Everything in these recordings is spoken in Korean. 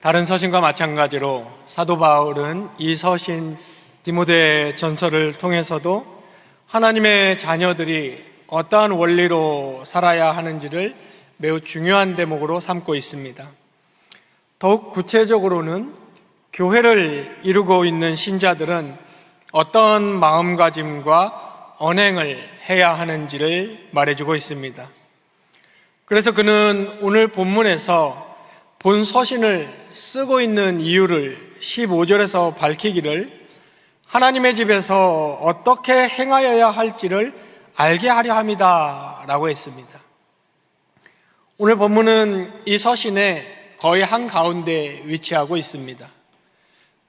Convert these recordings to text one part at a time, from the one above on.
다른 서신과 마찬가지로 사도 바울은 이 서신 디모데 전서를 통해서도 하나님의 자녀들이 어떠한 원리로 살아야 하는지를 매우 중요한 대목으로 삼고 있습니다. 더욱 구체적으로는 교회를 이루고 있는 신자들은 어떤 마음가짐과 언행을 해야 하는지를 말해주고 있습니다. 그래서 그는 오늘 본문에서 본 서신을 쓰고 있는 이유를 15절에서 밝히기를 하나님의 집에서 어떻게 행하여야 할지를 알게 하려 합니다 라고 했습니다. 오늘 본문은 이 서신의 거의 한가운데 위치하고 있습니다.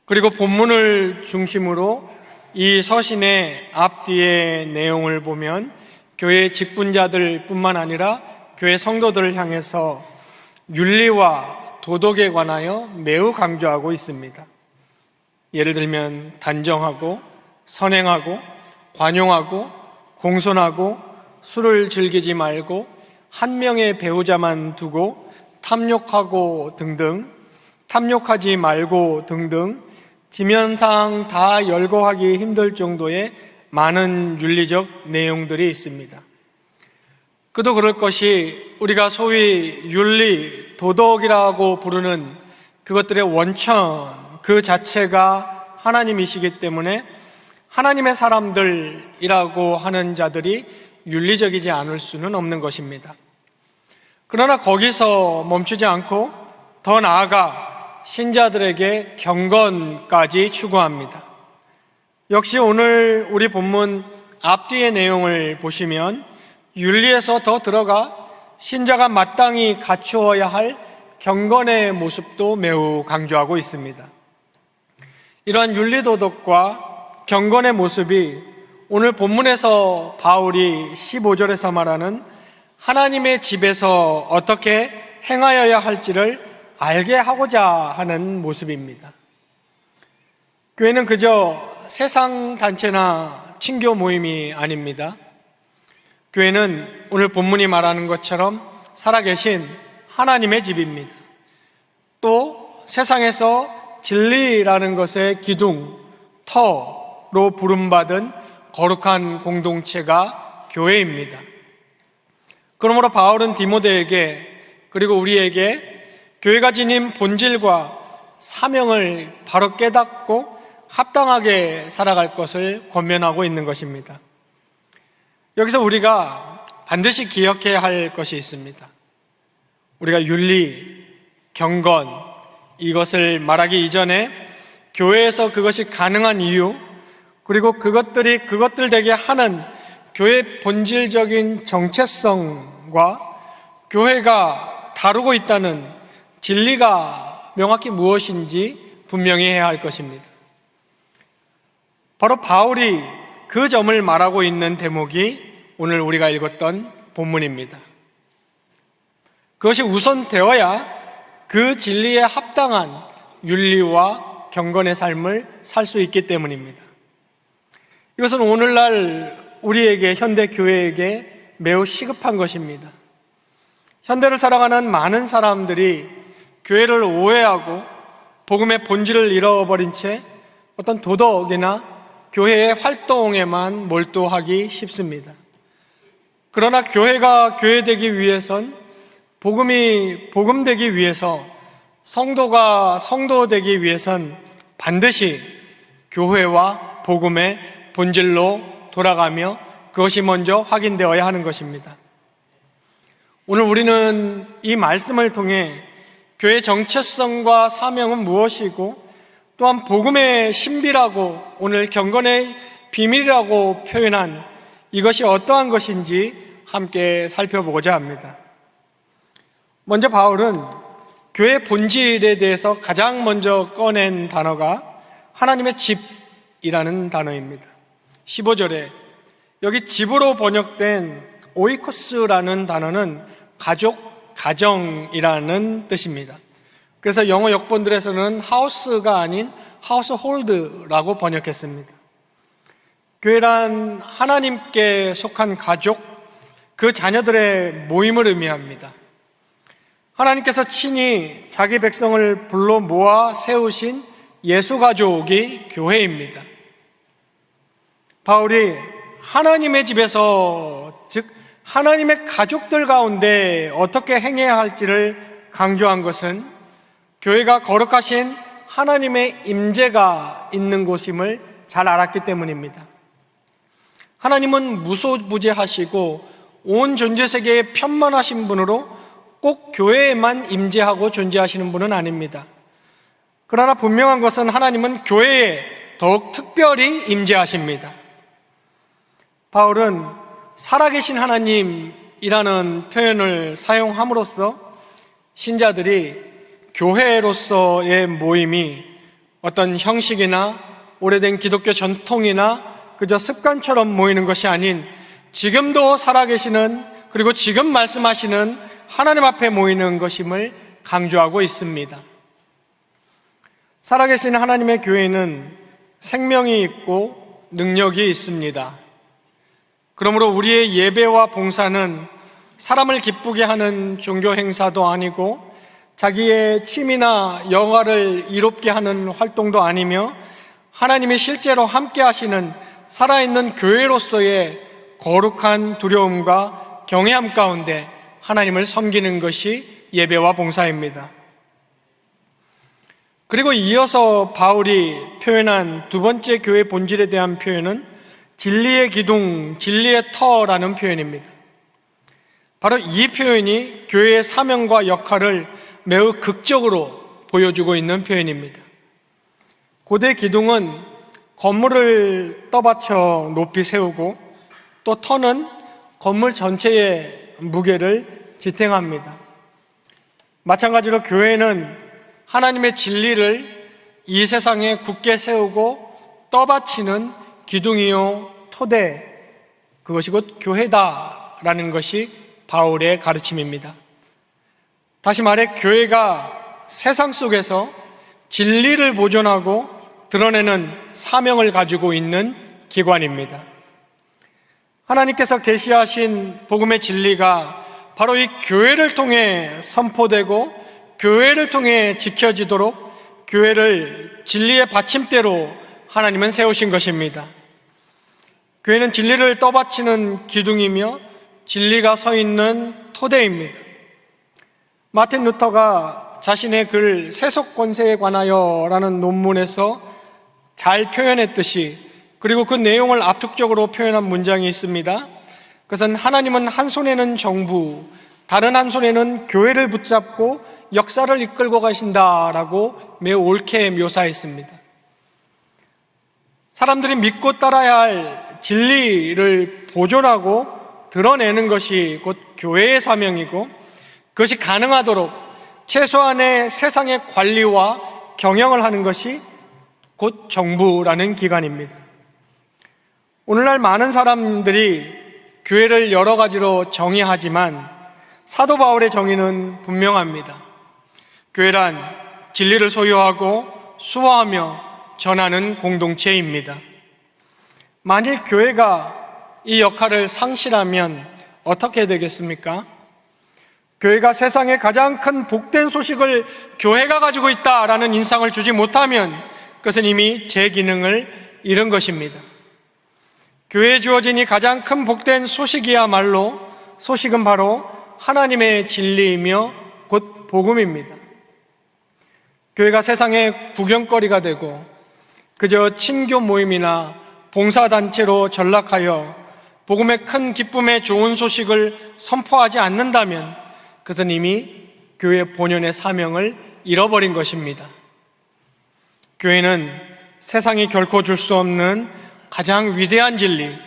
그리고 본문을 중심으로 이 서신의 앞뒤의 내용을 보면 교회 직분자들 뿐만 아니라 교회 성도들을 향해서 윤리와 도덕에 관하여 매우 강조하고 있습니다. 예를 들면 단정하고 선행하고 관용하고 공손하고 술을 즐기지 말고 한 명의 배우자만 두고 탐욕하고 등등, 탐욕하지 말고 등등 지면상 다 열거하기 힘들 정도의 많은 윤리적 내용들이 있습니다. 그도 그럴 것이 우리가 소위 윤리, 도덕이라고 부르는 그것들의 원천 그 자체가 하나님이시기 때문에 하나님의 사람들이라고 하는 자들이 윤리적이지 않을 수는 없는 것입니다. 그러나 거기서 멈추지 않고 더 나아가 신자들에게 경건까지 추구합니다. 역시 오늘 우리 본문 앞뒤의 내용을 보시면 윤리에서 더 들어가 신자가 마땅히 갖추어야 할 경건의 모습도 매우 강조하고 있습니다. 이러한 윤리도덕과 경건의 모습이 오늘 본문에서 바울이 15절에서 말하는 하나님의 집에서 어떻게 행하여야 할지를 알게 하고자 하는 모습입니다. 교회는 그저 세상 단체나 친교 모임이 아닙니다. 교회는 오늘 본문이 말하는 것처럼 살아계신 하나님의 집입니다. 또 세상에서 진리라는 것의 기둥, 터로 부름받은 거룩한 공동체가 교회입니다. 그러므로 바울은 디모데에게 그리고 우리에게 교회가 지닌 본질과 사명을 바로 깨닫고 합당하게 살아갈 것을 권면하고 있는 것입니다. 여기서 우리가 반드시 기억해야 할 것이 있습니다. 우리가 윤리, 경건 이것을 말하기 이전에 교회에서 그것이 가능한 이유 그리고 그것들 되게 하는 교회의 본질적인 정체성과 교회가 다루고 있다는 진리가 명확히 무엇인지 분명히 해야 할 것입니다. 바로 바울이 그 점을 말하고 있는 대목이 오늘 우리가 읽었던 본문입니다. 그것이 우선 되어야 그 진리에 합당한 윤리와 경건의 삶을 살 수 있기 때문입니다. 이것은 오늘날 우리에게 현대 교회에게 매우 시급한 것입니다. 현대를 살아가는 많은 사람들이 교회를 오해하고 복음의 본질을 잃어버린 채 어떤 도덕이나 교회의 활동에만 몰두하기 쉽습니다. 그러나 교회가 교회되기 위해선 복음이 복음되기 위해서 성도가 성도되기 위해선 반드시 교회와 복음의 본질로 돌아가며 그것이 먼저 확인되어야 하는 것입니다. 오늘 우리는 이 말씀을 통해 교회의 정체성과 사명은 무엇이고 또한 복음의 신비라고 오늘 경건의 비밀이라고 표현한 이것이 어떠한 것인지 함께 살펴보고자 합니다. 먼저 바울은 교회의 본질에 대해서 가장 먼저 꺼낸 단어가 하나님의 집이라는 단어입니다. 15절에 여기 집으로 번역된 오이코스라는 단어는 가족, 가정이라는 뜻입니다. 그래서 영어 역본들에서는 하우스가 아닌 하우스홀드라고 번역했습니다. 교회란 하나님께 속한 가족, 그 자녀들의 모임을 의미합니다. 하나님께서 친히 자기 백성을 불러 모아 세우신 예수가족이 교회입니다. 바울이 하나님의 집에서, 즉 하나님의 가족들 가운데 어떻게 행해야 할지를 강조한 것은 교회가 거룩하신 하나님의 임재가 있는 곳임을 잘 알았기 때문입니다. 하나님은 무소부재하시고 온 존재세계에 편만하신 분으로 꼭 교회에만 임재하고 존재하시는 분은 아닙니다. 그러나 분명한 것은 하나님은 교회에 더욱 특별히 임재하십니다. 바울은 살아계신 하나님이라는 표현을 사용함으로써 신자들이 교회로서의 모임이 어떤 형식이나 오래된 기독교 전통이나 그저 습관처럼 모이는 것이 아닌 지금도 살아계시는, 그리고 지금 말씀하시는 하나님 앞에 모이는 것임을 강조하고 있습니다. 살아계신 하나님의 교회는 생명이 있고 능력이 있습니다. 그러므로 우리의 예배와 봉사는 사람을 기쁘게 하는 종교 행사도 아니고 자기의 취미나 영화를 이롭게 하는 활동도 아니며 하나님이 실제로 함께 하시는 살아있는 교회로서의 거룩한 두려움과 경외함 가운데 하나님을 섬기는 것이 예배와 봉사입니다. 그리고 이어서 바울이 표현한 두 번째 교회 본질에 대한 표현은 진리의 기둥, 진리의 터라는 표현입니다. 바로 이 표현이 교회의 사명과 역할을 매우 극적으로 보여주고 있는 표현입니다. 고대 기둥은 건물을 떠받쳐 높이 세우고 또 터는 건물 전체의 무게를 지탱합니다. 마찬가지로 교회는 하나님의 진리를 이 세상에 굳게 세우고 떠받치는 기둥이요 토대, 그것이 곧 교회다라는 것이 바울의 가르침입니다. 다시 말해 교회가 세상 속에서 진리를 보존하고 드러내는 사명을 가지고 있는 기관입니다. 하나님께서 계시하신 복음의 진리가 바로 이 교회를 통해 선포되고 교회를 통해 지켜지도록 교회를 진리의 받침대로 하나님은 세우신 것입니다. 교회는 진리를 떠받치는 기둥이며 진리가 서 있는 토대입니다. 마틴 루터가 자신의 글 세속 권세에 관하여라는 논문에서 잘 표현했듯이, 그리고 그 내용을 압축적으로 표현한 문장이 있습니다. 그것은 하나님은 한 손에는 정부, 다른 한 손에는 교회를 붙잡고 역사를 이끌고 가신다라고 매우 옳게 묘사했습니다. 사람들이 믿고 따라야 할 진리를 보존하고 드러내는 것이 곧 교회의 사명이고, 그것이 가능하도록 최소한의 세상의 관리와 경영을 하는 것이 곧 정부라는 기관입니다. 오늘날 많은 사람들이 교회를 여러 가지로 정의하지만 사도 바울의 정의는 분명합니다. 교회란 진리를 소유하고 수호하며 전하는 공동체입니다. 만일 교회가 이 역할을 상실하면 어떻게 되겠습니까? 교회가 세상에 가장 큰 복된 소식을 교회가 가지고 있다라는 인상을 주지 못하면 그것은 이미 제 기능을 잃은 것입니다. 교회에 주어진 이 가장 큰 복된 소식이야말로, 소식은 바로 하나님의 진리이며 곧 복음입니다. 교회가 세상의 구경거리가 되고 그저 친교 모임이나 봉사단체로 전락하여 복음의 큰 기쁨의 좋은 소식을 선포하지 않는다면 그것은 이미 교회의 본연의 사명을 잃어버린 것입니다. 교회는 세상이 결코 줄 수 없는 가장 위대한 진리,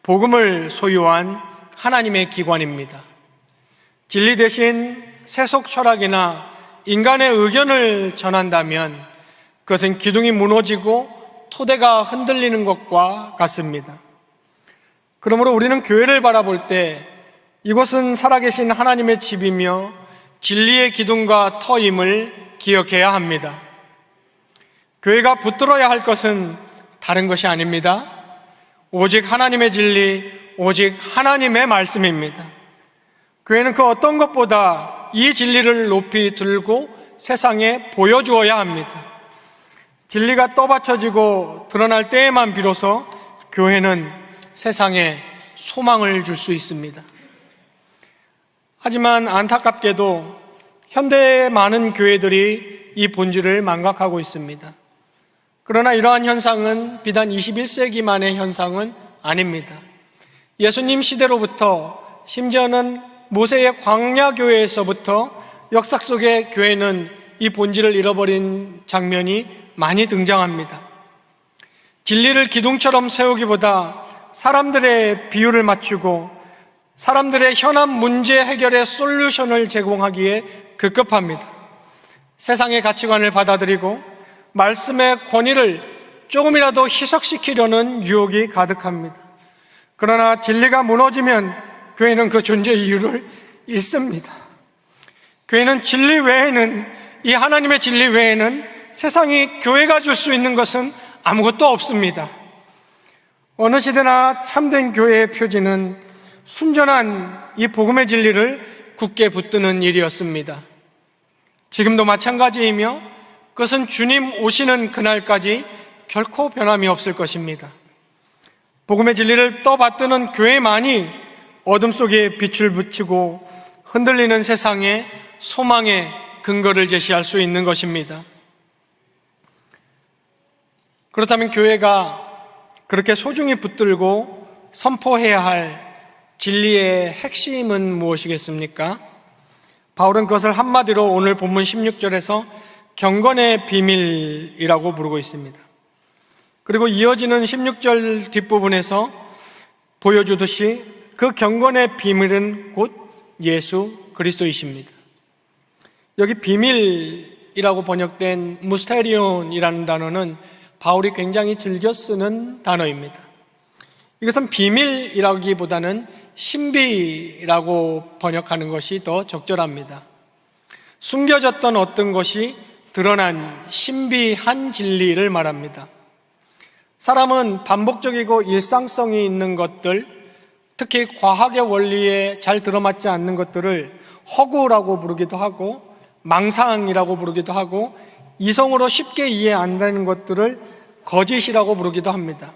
복음을 소유한 하나님의 기관입니다. 진리 대신 세속 철학이나 인간의 의견을 전한다면 그것은 기둥이 무너지고 토대가 흔들리는 것과 같습니다. 그러므로 우리는 교회를 바라볼 때 이곳은 살아계신 하나님의 집이며 진리의 기둥과 터임을 기억해야 합니다. 교회가 붙들어야 할 것은 다른 것이 아닙니다. 오직 하나님의 진리, 오직 하나님의 말씀입니다. 교회는 그 어떤 것보다 이 진리를 높이 들고 세상에 보여주어야 합니다. 진리가 떠받쳐지고 드러날 때에만 비로소 교회는 세상에 소망을 줄 수 있습니다. 하지만 안타깝게도 현대의 많은 교회들이 이 본질을 망각하고 있습니다. 그러나 이러한 현상은 비단 21세기만의 현상은 아닙니다. 예수님 시대로부터, 심지어는 모세의 광야교회에서부터 역사 속의 교회는 이 본질을 잃어버린 장면이 많이 등장합니다. 진리를 기둥처럼 세우기보다 사람들의 비율을 맞추고 사람들의 현안 문제 해결의 솔루션을 제공하기에 급급합니다. 세상의 가치관을 받아들이고 말씀의 권위를 조금이라도 희석시키려는 유혹이 가득합니다. 그러나 진리가 무너지면 교회는 그 존재 이유를 잃습니다. 교회는 진리 외에는, 이 하나님의 진리 외에는 세상이 교회가 줄 수 있는 것은 아무것도 없습니다. 어느 시대나 참된 교회의 표지는 순전한 이 복음의 진리를 굳게 붙드는 일이었습니다. 지금도 마찬가지이며 그것은 주님 오시는 그날까지 결코 변함이 없을 것입니다. 복음의 진리를 떠받드는 교회만이 어둠 속에 빛을 비추고 흔들리는 세상에 소망의 근거를 제시할 수 있는 것입니다. 그렇다면 교회가 그렇게 소중히 붙들고 선포해야 할 진리의 핵심은 무엇이겠습니까? 바울은 그것을 한마디로 오늘 본문 16절에서 경건의 비밀이라고 부르고 있습니다. 그리고 이어지는 16절 뒷부분에서 보여주듯이 그 경건의 비밀은 곧 예수 그리스도이십니다. 여기 비밀이라고 번역된 무스테리온이라는 단어는 바울이 굉장히 즐겨 쓰는 단어입니다. 이것은 비밀이라기보다는 신비라고 번역하는 것이 더 적절합니다. 숨겨졌던 어떤 것이 드러난 신비한 진리를 말합니다. 사람은 반복적이고 일상성이 있는 것들, 특히 과학의 원리에 잘 들어맞지 않는 것들을 허구라고 부르기도 하고 망상이라고 부르기도 하고 이성으로 쉽게 이해 안 되는 것들을 거짓이라고 부르기도 합니다.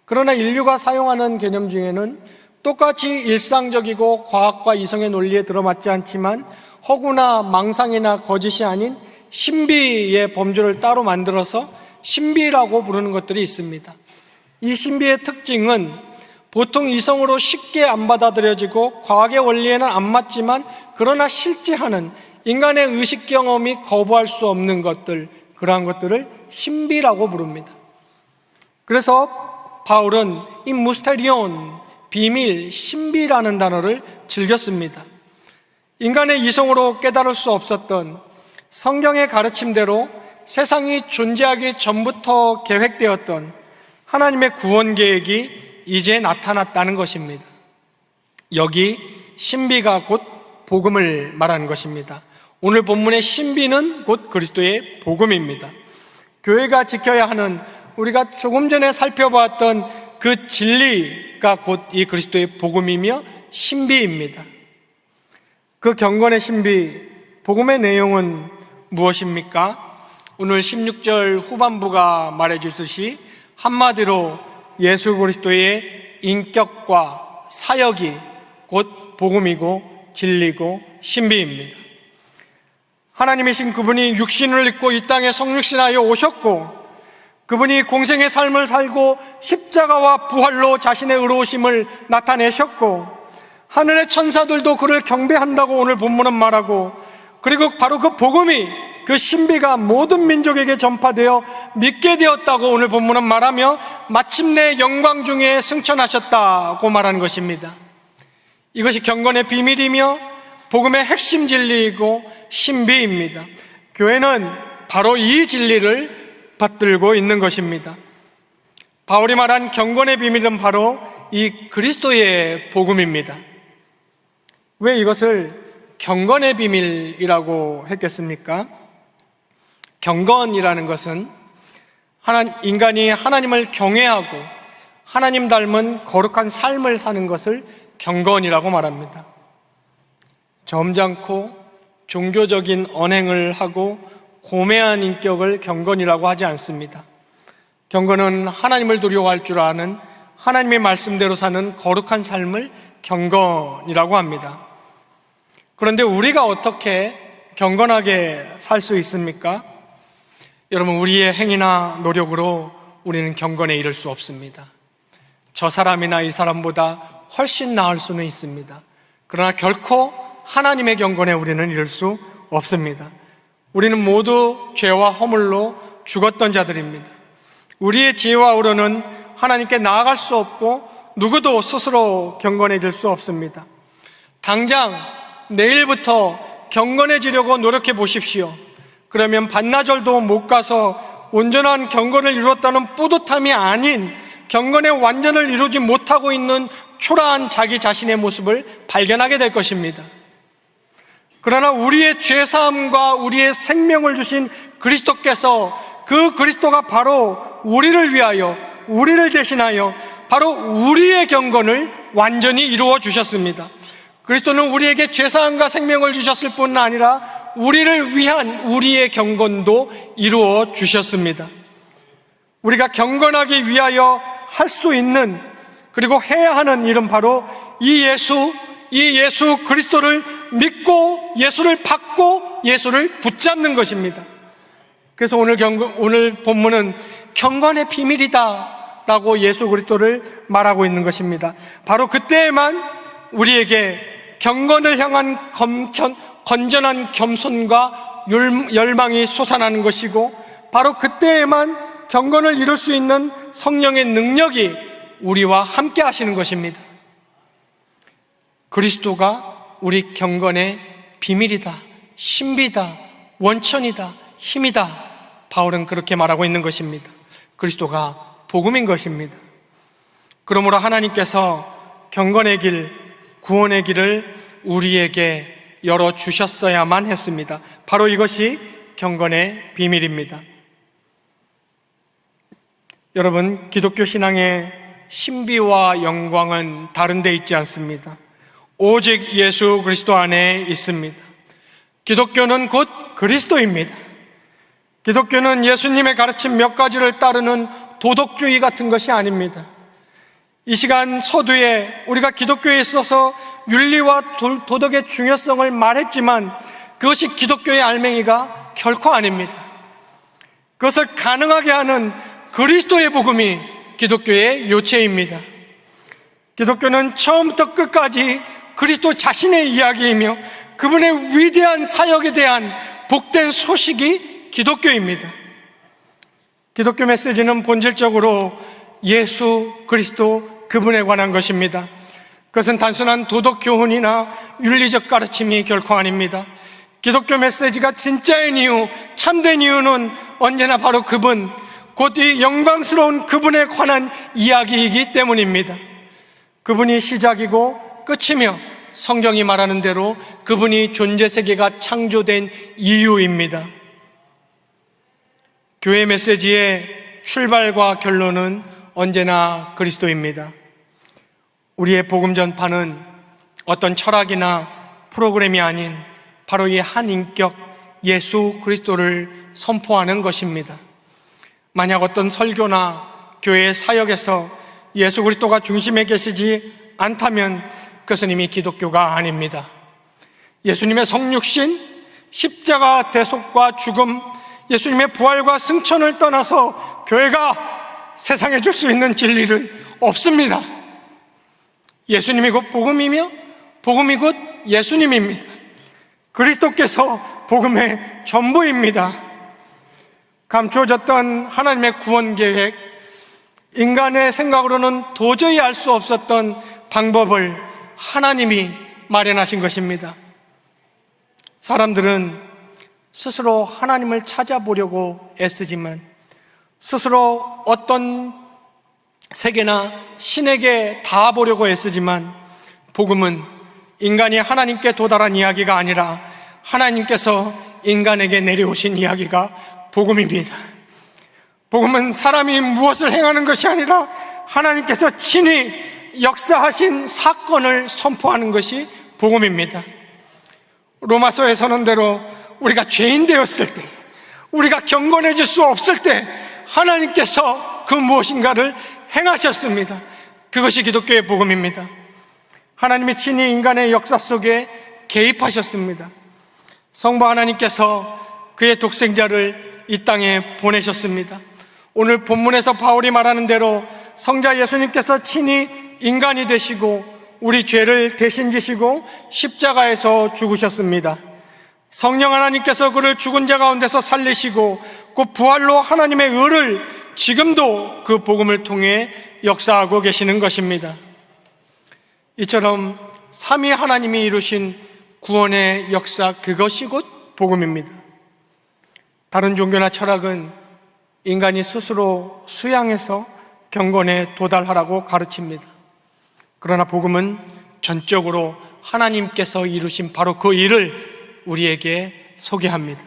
그러나 인류가 사용하는 개념 중에는 똑같이 일상적이고 과학과 이성의 논리에 들어맞지 않지만 허구나 망상이나 거짓이 아닌 신비의 범주를 따로 만들어서 신비라고 부르는 것들이 있습니다. 이 신비의 특징은 보통 이성으로 쉽게 안 받아들여지고 과학의 원리에는 안 맞지만 그러나 실제 하는 인간의 의식 경험이 거부할 수 없는 것들, 그러한 것들을 신비라고 부릅니다. 그래서 바울은 이 무스테리온, 비밀, 신비라는 단어를 즐겨 씁니다. 인간의 이성으로 깨달을 수 없었던 성경의 가르침대로 세상이 존재하기 전부터 계획되었던 하나님의 구원 계획이 이제 나타났다는 것입니다. 여기 신비가 곧 복음을 말하는 것입니다. 오늘 본문의 신비는 곧 그리스도의 복음입니다. 교회가 지켜야 하는, 우리가 조금 전에 살펴보았던 그 진리가 곧 이 그리스도의 복음이며 신비입니다. 그 경건의 신비, 복음의 내용은 무엇입니까? 오늘 16절 후반부가 말해주듯이 한마디로 예수 그리스도의 인격과 사역이 곧 복음이고 진리고 신비입니다. 하나님이신 그분이 육신을 입고 이 땅에 성육신하여 오셨고 그분이 공생의 삶을 살고 십자가와 부활로 자신의 의로우심을 나타내셨고 하늘의 천사들도 그를 경배한다고 오늘 본문은 말하고, 그리고 바로 그 복음이, 그 신비가 모든 민족에게 전파되어 믿게 되었다고 오늘 본문은 말하며 마침내 영광 중에 승천하셨다고 말하는 것입니다. 이것이 경건의 비밀이며 복음의 핵심 진리이고 신비입니다. 교회는 바로 이 진리를 받들고 있는 것입니다. 바울이 말한 경건의 비밀은 바로 이 그리스도의 복음입니다. 왜 이것을 경건의 비밀이라고 했겠습니까? 경건이라는 것은 인간이 하나님을 경외하고 하나님 닮은 거룩한 삶을 사는 것을 경건이라고 말합니다. 점잖고 종교적인 언행을 하고 고매한 인격을 경건이라고 하지 않습니다. 경건은 하나님을 두려워할 줄 아는 하나님의 말씀대로 사는 거룩한 삶을 경건이라고 합니다. 그런데 우리가 어떻게 경건하게 살 수 있습니까? 여러분, 우리의 행위나 노력으로 우리는 경건에 이를 수 없습니다. 저 사람이나 이 사람보다 훨씬 나을 수는 있습니다. 그러나 결코 하나님의 경건에 우리는 이를 수 없습니다. 우리는 모두 죄와 허물로 죽었던 자들입니다. 우리의 지혜와 의로는 하나님께 나아갈 수 없고 누구도 스스로 경건해질 수 없습니다. 당장 내일부터 경건해지려고 노력해 보십시오. 그러면 반나절도 못 가서 온전한 경건을 이루었다는 뿌듯함이 아닌 경건의 완전을 이루지 못하고 있는 초라한 자기 자신의 모습을 발견하게 될 것입니다. 그러나 우리의 죄사함과 우리의 생명을 주신 그리스도께서, 그 그리스도가 바로 우리를 위하여, 우리를 대신하여 바로 우리의 경건을 완전히 이루어 주셨습니다. 그리스도는 우리에게 죄사함과 생명을 주셨을 뿐 아니라 우리를 위한 우리의 경건도 이루어 주셨습니다. 우리가 경건하기 위하여 할 수 있는, 그리고 해야 하는 일은 바로 이 예수 그리스도를 믿고 예수를 받고 예수를 붙잡는 것입니다. 그래서 오늘 본문은 경건의 비밀이다 라고 예수 그리스도를 말하고 있는 것입니다. 바로 그때에만 우리에게 경건을 향한 건전한 겸손과 열망이 솟아나는 것이고, 바로 그때에만 경건을 이룰 수 있는 성령의 능력이 우리와 함께 하시는 것입니다. 그리스도가 우리 경건의 비밀이다, 신비다, 원천이다, 힘이다. 바울은 그렇게 말하고 있는 것입니다. 그리스도가 복음인 것입니다. 그러므로 하나님께서 경건의 길, 구원의 길을 우리에게 열어주셨어야만 했습니다. 바로 이것이 경건의 비밀입니다. 여러분, 기독교 신앙의 신비와 영광은 다른 데 있지 않습니다. 오직 예수 그리스도 안에 있습니다. 기독교는 곧 그리스도입니다. 기독교는 예수님의 가르침 몇 가지를 따르는 도덕주의 같은 것이 아닙니다. 이 시간 서두에 우리가 기독교에 있어서 윤리와 도덕의 중요성을 말했지만 그것이 기독교의 알맹이가 결코 아닙니다. 그것을 가능하게 하는 그리스도의 복음이 기독교의 요체입니다. 기독교는 처음부터 끝까지 그리스도 자신의 이야기이며 그분의 위대한 사역에 대한 복된 소식이 기독교입니다. 기독교 메시지는 본질적으로 예수 그리스도 그분에 관한 것입니다. 그것은 단순한 도덕 교훈이나 윤리적 가르침이 결코 아닙니다. 기독교 메시지가 진짜인 이유, 참된 이유는 언제나 바로 그분, 곧 이 영광스러운 그분에 관한 이야기이기 때문입니다. 그분이 시작이고 끝이며 성경이 말하는 대로 그분이 존재 세계가 창조된 이유입니다. 교회 메시지의 출발과 결론은 언제나 그리스도입니다. 우리의 복음 전파는 어떤 철학이나 프로그램이 아닌 바로 이 한 인격 예수 그리스도를 선포하는 것입니다. 만약 어떤 설교나 교회의 사역에서 예수 그리스도가 중심에 계시지 않다면 그것은 이미 기독교가 아닙니다. 예수님의 성육신, 십자가 대속과 죽음, 예수님의 부활과 승천을 떠나서 교회가 세상에 줄 수 있는 진리는 없습니다. 예수님이 곧 복음이며 복음이 곧 예수님입니다. 그리스도께서 복음의 전부입니다. 감추어졌던 하나님의 구원 계획, 인간의 생각으로는 도저히 알 수 없었던 방법을 하나님이 마련하신 것입니다. 사람들은 스스로 하나님을 찾아보려고 애쓰지만, 스스로 어떤 세계나 신에게 닿아보려고 애쓰지만, 복음은 인간이 하나님께 도달한 이야기가 아니라 하나님께서 인간에게 내려오신 이야기가 복음입니다. 복음은 사람이 무엇을 행하는 것이 아니라 하나님께서 친히 역사하신 사건을 선포하는 것이 복음입니다. 로마서의 선언대로 우리가 죄인 되었을 때, 우리가 경건해질 수 없을 때 하나님께서 그 무엇인가를 행하셨습니다. 그것이 기독교의 복음입니다. 하나님이 친히 인간의 역사 속에 개입하셨습니다. 성부 하나님께서 그의 독생자를 이 땅에 보내셨습니다. 오늘 본문에서 바울이 말하는 대로 성자 예수님께서 친히 인간이 되시고 우리 죄를 대신 지시고 십자가에서 죽으셨습니다. 성령 하나님께서 그를 죽은 자 가운데서 살리시고 그 부활로 하나님의 의를 지금도 그 복음을 통해 역사하고 계시는 것입니다. 이처럼 삼위 하나님이 이루신 구원의 역사, 그것이 곧 복음입니다. 다른 종교나 철학은 인간이 스스로 수양해서 경건에 도달하라고 가르칩니다. 그러나 복음은 전적으로 하나님께서 이루신 바로 그 일을 우리에게 소개합니다.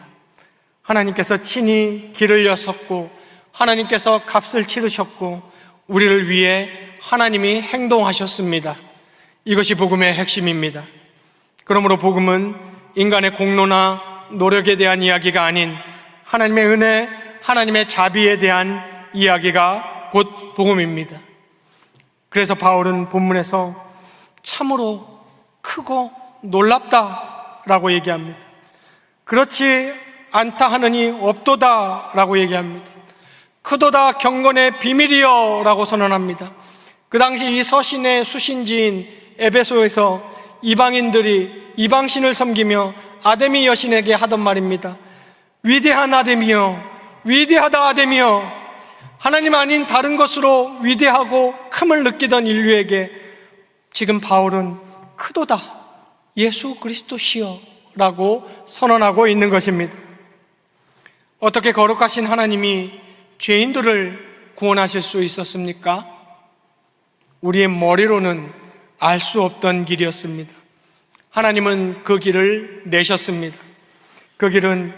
하나님께서 친히 길을 여셨고 하나님께서 값을 치르셨고 우리를 위해 하나님이 행동하셨습니다. 이것이 복음의 핵심입니다. 그러므로 복음은 인간의 공로나 노력에 대한 이야기가 아닌 하나님의 은혜, 하나님의 자비에 대한 이야기가 곧 복음입니다. 그래서 바울은 본문에서 참으로 크고 놀랍다라고 얘기합니다. 그렇지 않다 하느니 없도다 라고 얘기합니다. 크도다 경건의 비밀이여 라고 선언합니다. 그 당시 이 서신의 수신지인 에베소에서 이방인들이 이방신을 섬기며 아데미 여신에게 하던 말입니다. 위대한 아데미여, 위대하다 아데미여. 하나님 아닌 다른 것으로 위대하고 큼을 느끼던 인류에게 지금 바울은 크도다 예수 그리스도시여 라고 선언하고 있는 것입니다. 어떻게 거룩하신 하나님이 죄인들을 구원하실 수 있었습니까? 우리의 머리로는 알 수 없던 길이었습니다. 하나님은 그 길을 내셨습니다. 그 길은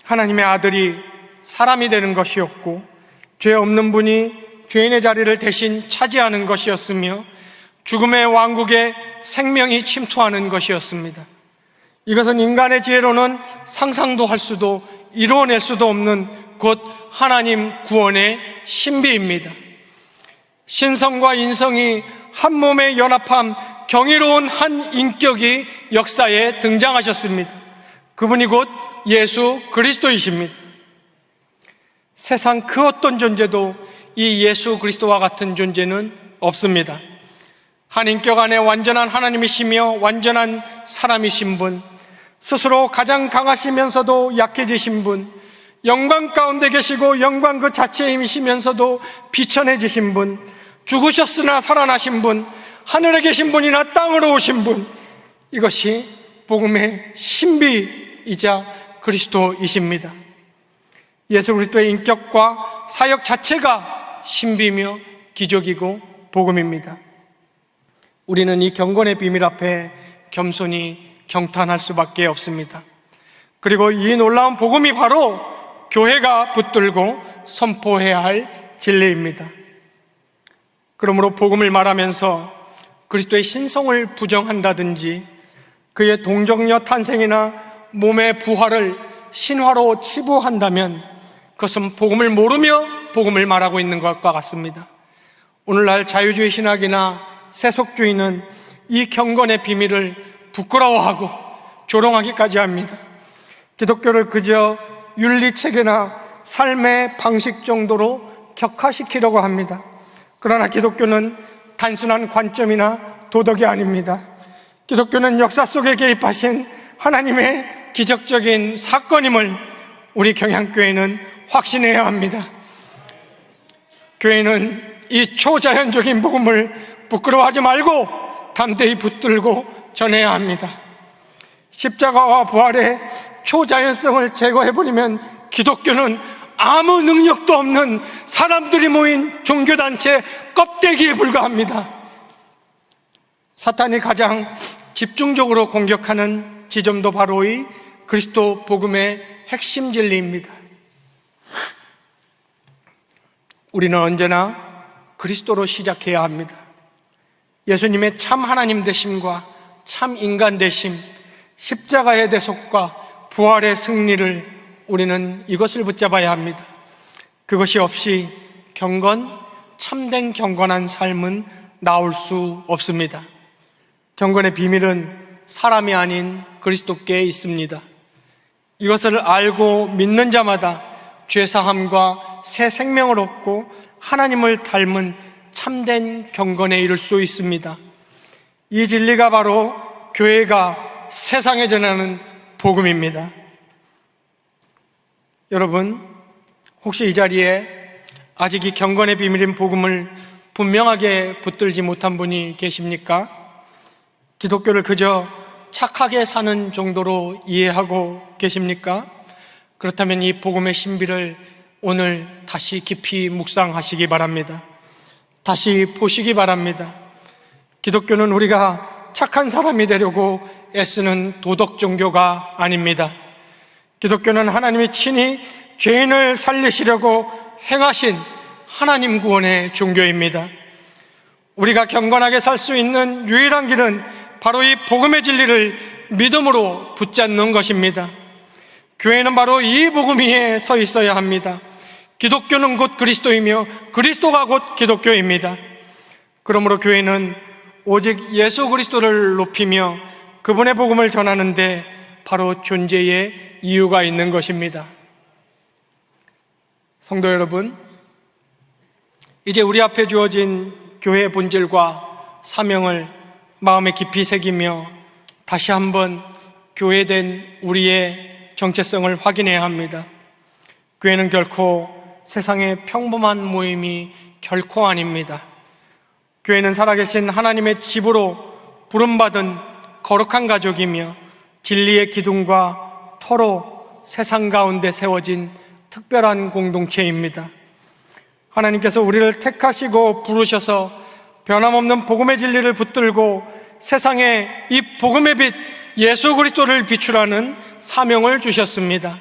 하나님의 아들이 사람이 되는 것이었고 죄 없는 분이 죄인의 자리를 대신 차지하는 것이었으며 죽음의 왕국에 생명이 침투하는 것이었습니다. 이것은 인간의 지혜로는 상상도 할 수도 이루어낼 수도 없는 곧 하나님 구원의 신비입니다. 신성과 인성이 한 몸에 연합한 경이로운 한 인격이 역사에 등장하셨습니다. 그분이 곧 예수 그리스도이십니다. 세상 그 어떤 존재도 이 예수 그리스도와 같은 존재는 없습니다. 한 인격 안에 완전한 하나님이시며 완전한 사람이신 분, 스스로 가장 강하시면서도 약해지신 분, 영광 가운데 계시고 영광 그 자체이시면서도 비천해지신 분, 죽으셨으나 살아나신 분, 하늘에 계신 분이나 땅으로 오신 분, 이것이 복음의 신비이자 그리스도이십니다. 예수 그리스도의 인격과 사역 자체가 신비며 기적이고 복음입니다. 우리는 이 경건의 비밀 앞에 겸손히 경탄할 수밖에 없습니다. 그리고 이 놀라운 복음이 바로 교회가 붙들고 선포해야 할 진리입니다. 그러므로 복음을 말하면서 그리스도의 신성을 부정한다든지 그의 동정녀 탄생이나 몸의 부활을 신화로 치부한다면 그것은 복음을 모르며 복음을 말하고 있는 것과 같습니다. 오늘날 자유주의 신학이나 세속주의는 이 경건의 비밀을 부끄러워하고 조롱하기까지 합니다. 기독교를 그저 윤리체계나 삶의 방식 정도로 격화시키려고 합니다. 그러나 기독교는 단순한 관점이나 도덕이 아닙니다. 기독교는 역사 속에 개입하신 하나님의 기적적인 사건임을 우리 경향교회는 확신해야 합니다. 교회는 이 초자연적인 복음을 부끄러워하지 말고 담대히 붙들고 전해야 합니다. 십자가와 부활의 초자연성을 제거해버리면 기독교는 아무 능력도 없는 사람들이 모인 종교단체 껍데기에 불과합니다. 사탄이 가장 집중적으로 공격하는 지점도 바로 이 그리스도 복음의 핵심 진리입니다. 우리는 언제나 그리스도로 시작해야 합니다. 예수님의 참 하나님 되심과 참 인간 되심, 십자가의 대속과 부활의 승리를 우리는 이것을 붙잡아야 합니다. 그것이 없이 참된 경건한 삶은 나올 수 없습니다. 경건의 비밀은 사람이 아닌 그리스도께 있습니다. 이것을 알고 믿는 자마다 죄사함과 새 생명을 얻고 하나님을 닮은 참된 경건에 이를 수 있습니다. 이 진리가 바로 교회가 세상에 전하는 복음입니다. 여러분, 혹시 이 자리에 아직 이 경건의 비밀인 복음을 분명하게 붙들지 못한 분이 계십니까? 기독교를 그저 착하게 사는 정도로 이해하고 계십니까? 그렇다면 이 복음의 신비를 오늘 다시 깊이 묵상하시기 바랍니다. 다시 보시기 바랍니다. 기독교는 우리가 착한 사람이 되려고 애쓰는 도덕 종교가 아닙니다. 기독교는 하나님이 친히 죄인을 살리시려고 행하신 하나님 구원의 종교입니다. 우리가 경건하게 살 수 있는 유일한 길은 바로 이 복음의 진리를 믿음으로 붙잡는 것입니다. 교회는 바로 이 복음 위에 서 있어야 합니다. 기독교는 곧 그리스도이며 그리스도가 곧 기독교입니다. 그러므로 교회는 오직 예수 그리스도를 높이며 그분의 복음을 전하는데 바로 존재의 이유가 있는 것입니다. 성도 여러분, 이제 우리 앞에 주어진 교회의 본질과 사명을 마음에 깊이 새기며 다시 한번 교회된 우리의 정체성을 확인해야 합니다. 교회는 결코 세상의 평범한 모임이 결코 아닙니다. 교회는 살아계신 하나님의 집으로 부름받은 거룩한 가족이며 진리의 기둥과 터로 세상 가운데 세워진 특별한 공동체입니다. 하나님께서 우리를 택하시고 부르셔서 변함없는 복음의 진리를 붙들고 세상에 이 복음의 빛 예수 그리스도를 비추라는 사명을 주셨습니다.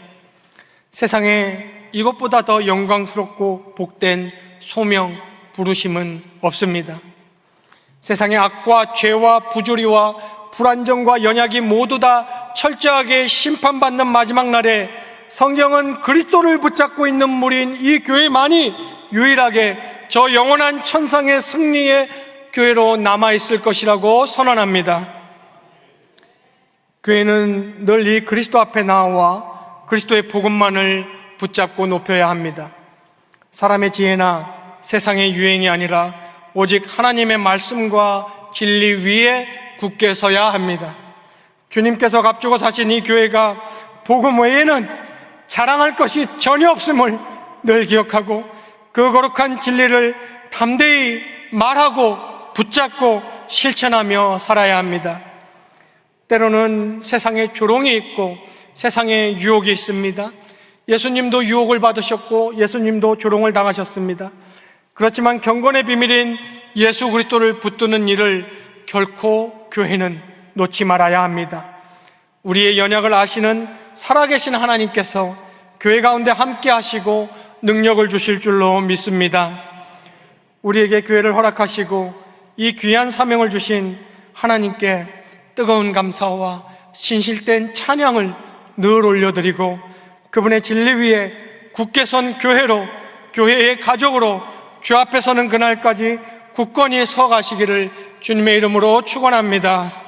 세상에 이것보다 더 영광스럽고 복된 소명, 부르심은 없습니다. 세상의 악과 죄와 부조리와 불안정과 연약이 모두 다 철저하게 심판받는 마지막 날에 성경은 그리스도를 붙잡고 있는 무리인 이 교회만이 유일하게 저 영원한 천상의 승리의 교회로 남아있을 것이라고 선언합니다. 교회는 늘 이 그리스도 앞에 나와 그리스도의 복음만을 붙잡고 높여야 합니다. 사람의 지혜나 세상의 유행이 아니라 오직 하나님의 말씀과 진리 위에 굳게 서야 합니다. 주님께서 값주고 사신 이 교회가 복음 외에는 자랑할 것이 전혀 없음을 늘 기억하고 그 거룩한 진리를 담대히 말하고 붙잡고 실천하며 살아야 합니다. 때로는 세상에 조롱이 있고 세상에 유혹이 있습니다. 예수님도 유혹을 받으셨고 예수님도 조롱을 당하셨습니다. 그렇지만 경건의 비밀인 예수 그리스도를 붙드는 일을 결코 교회는 놓지 말아야 합니다. 우리의 연약을 아시는 살아계신 하나님께서 교회 가운데 함께 하시고 능력을 주실 줄로 믿습니다. 우리에게 교회를 허락하시고 이 귀한 사명을 주신 하나님께 뜨거운 감사와 신실된 찬양을 늘 올려드리고 그분의 진리 위에 굳게 선 교회로, 교회의 가족으로 주 앞에 서는 그날까지 굳건히 서 가시기를 주님의 이름으로 축원합니다.